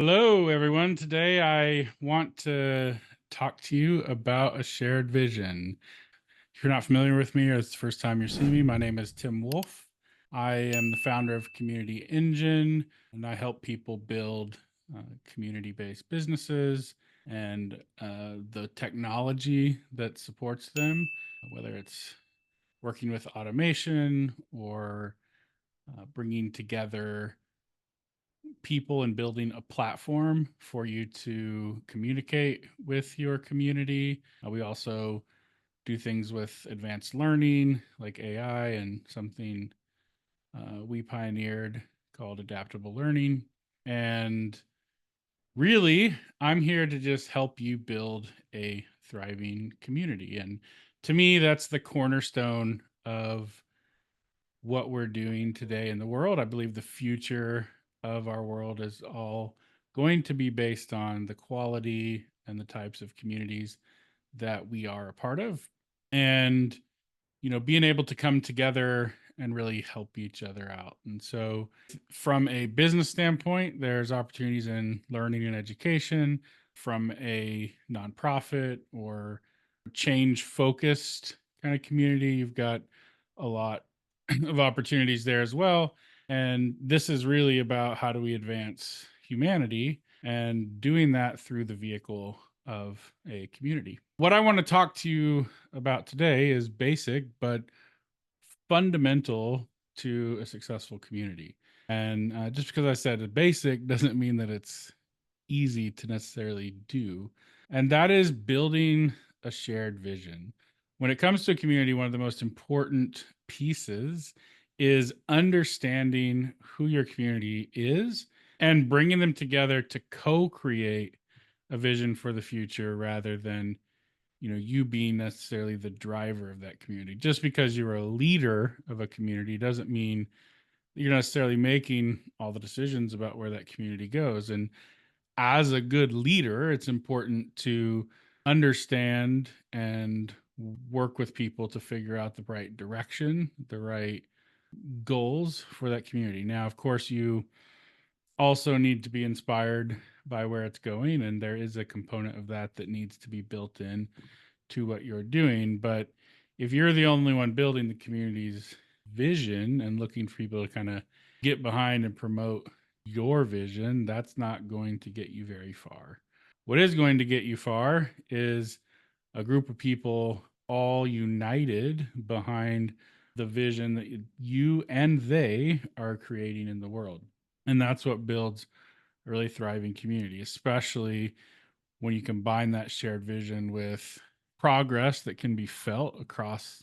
Hello, everyone. Today I want to talk to you about a shared vision. If you're not familiar with me or it's the first time you're seeing me, my name is Tim Wolf. I am the founder of Community Engine, and I help people build community based businesses and the technology that supports them, whether it's working with automation or bringing together people and building a platform for you to communicate with your community. We also do things with advanced learning like AI and something we pioneered called adaptable learning. And really, I'm here to just help you build a thriving community. And to me, that's the cornerstone of what we're doing today in the world. I believe the future of our world is all going to be based on the quality and the types of communities that we are a part of. And, being able to come together and really help each other out. And so, from a business standpoint, there's opportunities in learning and education. From a nonprofit or change focused kind of community, you've got a lot of opportunities there as well. And this is really about how do we advance humanity and doing that through the vehicle of a community. What I want to talk to you about today is basic but fundamental to a successful community. And just because I said it basic doesn't mean that it's easy to necessarily do. And that is building a shared vision. When it comes to a community, one of the most important pieces is understanding who your community is and bringing them together to co-create a vision for the future rather than you being necessarily the driver of that community. Just because you're a leader of a community doesn't mean you're necessarily making all the decisions about where that community goes. And as a good leader, it's important to understand and work with people to figure out the right direction, the right goals for that community. Now, of course, you also need to be inspired by where it's going, and there is a component of that that needs to be built in to what you're doing. But if you're the only one building the community's vision and looking for people to kind of get behind and promote your vision, that's not going to get you very far. What is going to get you far is a group of people all united behind the vision that you and they are creating in the world. And that's what builds a really thriving community, especially when you combine that shared vision with progress that can be felt across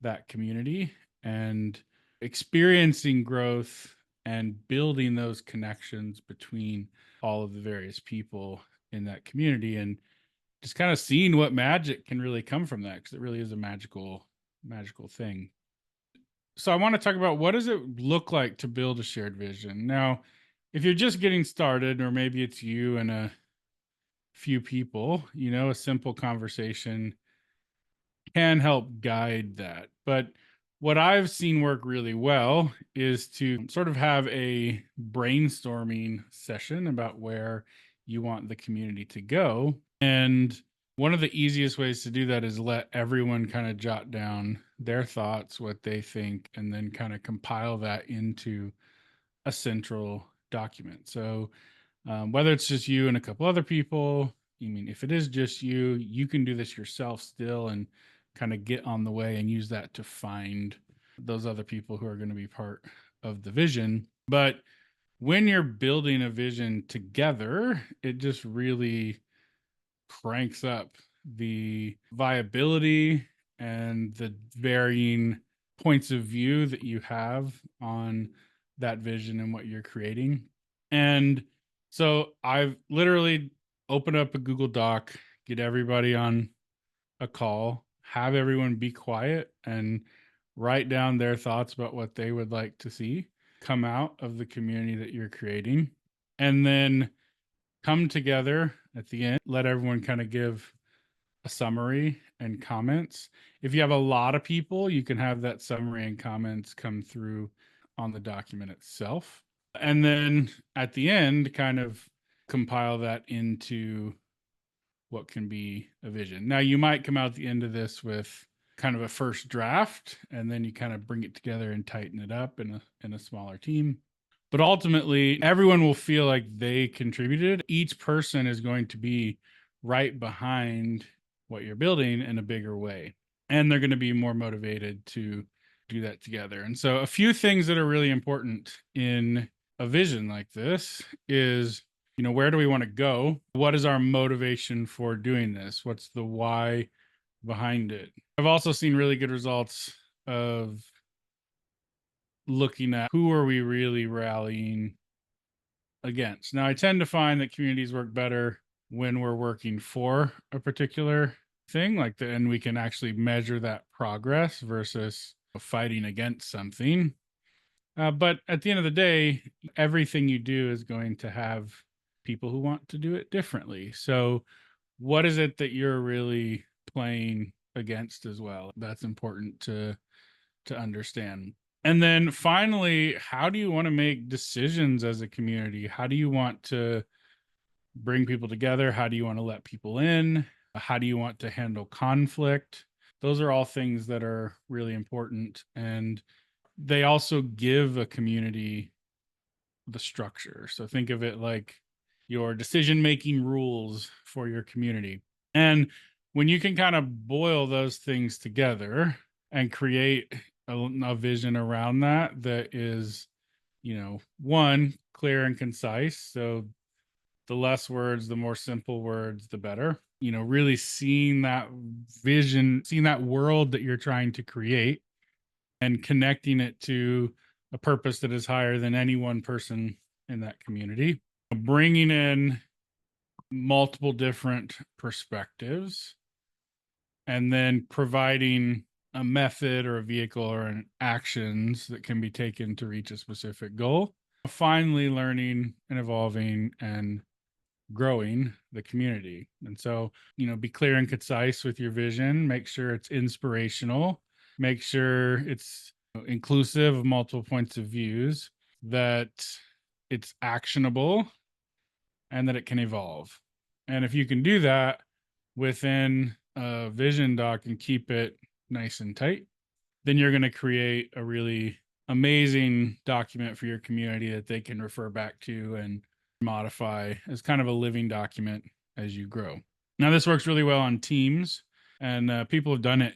that community and experiencing growth and building those connections between all of the various people in that community and just kind of seeing what magic can really come from that, because it really is a magical thing. So I want to talk about, what does it look like to build a shared vision. Now, if you're just getting started, or maybe it's you and a few people, a simple conversation can help guide that. But what I've seen work really well is to sort of have a brainstorming session about where you want the community to go. And one of the easiest ways to do that is let everyone kind of jot down their thoughts, what they think, and then kind of compile that into a central document. So whether it's just you and a couple other people, if it is just you, you can do this yourself still and kind of get on the way and use that to find those other people who are going to be part of the vision. But when you're building a vision together, it just really cranks up the viability and the varying points of view that you have on that vision and what you're creating. And so I've literally opened up a Google Doc, get everybody on a call, have everyone be quiet and write down their thoughts about what they would like to see come out of the community that you're creating. And then come together at the end, let everyone kind of give a summary and comments. If you have a lot of people, you can have that summary and comments come through on the document itself. And then at the end, kind of compile that into what can be a vision. Now, you might come out the end of this with kind of a first draft, and then you kind of bring it together and tighten it up in a smaller team. But ultimately, everyone will feel like they contributed. Each person is going to be right behind what you're building in a bigger way. And they're going to be more motivated to do that together. And so, a few things that are really important in a vision like this is, where do we want to go? What is our motivation for doing this? What's the why behind it? I've also seen really good results of looking at who are we really rallying against. Now, I tend to find that communities work better when we're working for a particular thing, and we can actually measure that progress versus fighting against something. But at the end of the day, everything you do is going to have people who want to do it differently. So, what is it that you're really playing against as well? That's important to understand. And then finally, how do you want to make decisions as a community? How do you want to bring people together? How do you want to let people in? How do you want to handle conflict? Those are all things that are really important. And they also give a community the structure. So think of it like your decision making rules for your community. And when you can kind of boil those things together and create a vision around that is, one, clear and concise. So the less words, the more simple words, the better. Really seeing that vision, seeing that world that you're trying to create and connecting it to a purpose that is higher than any one person in that community. Bringing in multiple different perspectives and then providing a method or a vehicle or an actions that can be taken to reach a specific goal. Finally, learning and evolving and growing the community. And so, be clear and concise with your vision, make sure it's inspirational, make sure it's inclusive of multiple points of views, that it's actionable, and that it can evolve. And if you can do that within a vision doc and keep it nice and tight, then you're going to create a really amazing document for your community that they can refer back to and modify as kind of a living document as you grow. Now, this works really well on teams, and people have done it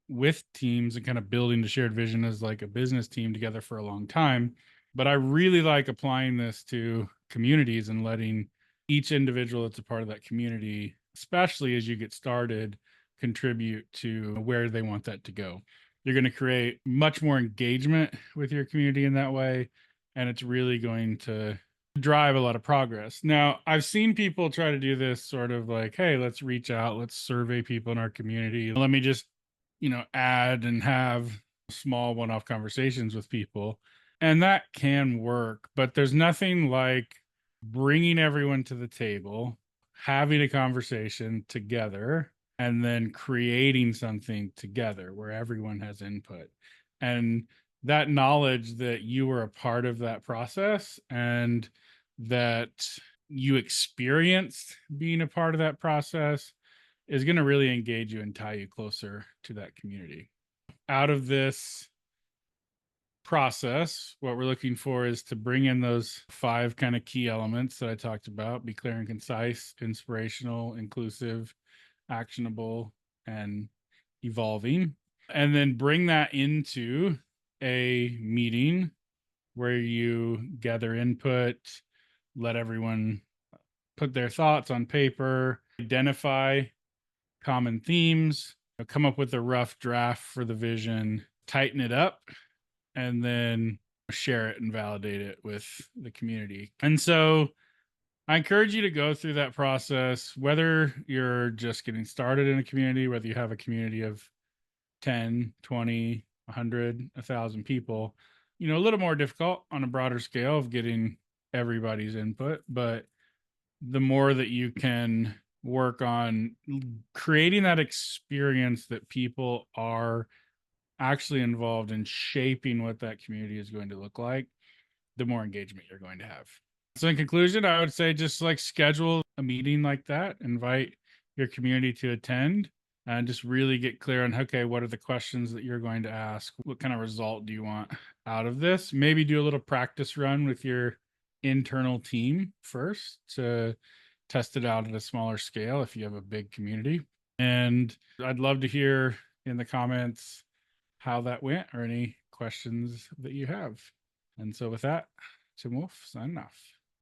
with teams and kind of building the shared vision as like a business team together for a long time. But I really like applying this to communities and letting each individual that's a part of that community, especially as you get started, contribute to where they want that to go. You're going to create much more engagement with your community in that way, and it's really going to drive a lot of progress. Now, I've seen people try to do this sort of like, hey, let's reach out, let's survey people in our community. Let me just, add and have small one-off conversations with people. And that can work, but there's nothing like bringing everyone to the table, having a conversation together, and then creating something together where everyone has input. And that knowledge that you were a part of that process and that you experienced being a part of that process is going to really engage you and tie you closer to that community. Out of this process, what we're looking for is to bring in those 5 kind of key elements that I talked about: be clear and concise, inspirational, inclusive, actionable, and evolving. And then bring that into a meeting where you gather input, let everyone put their thoughts on paper, identify common themes, come up with a rough draft for the vision, tighten it up, and then share it and validate it with the community. And so I encourage you to go through that process, whether you're just getting started in a community, whether you have a community of 10, 20, 100, 1,000 people, a little more difficult on a broader scale of getting everybody's input. But the more that you can work on creating that experience that people are actually involved in shaping what that community is going to look like, the more engagement you're going to have. So in conclusion, I would say just like schedule a meeting like that, invite your community to attend, and just really get clear on, okay, what are the questions that you're going to ask? What kind of result do you want out of this? Maybe do a little practice run with your internal team first to test it out at a smaller scale if you have a big community. And I'd love to hear in the comments how that went or any questions that you have. And so with that, Tim Wolf, signing off.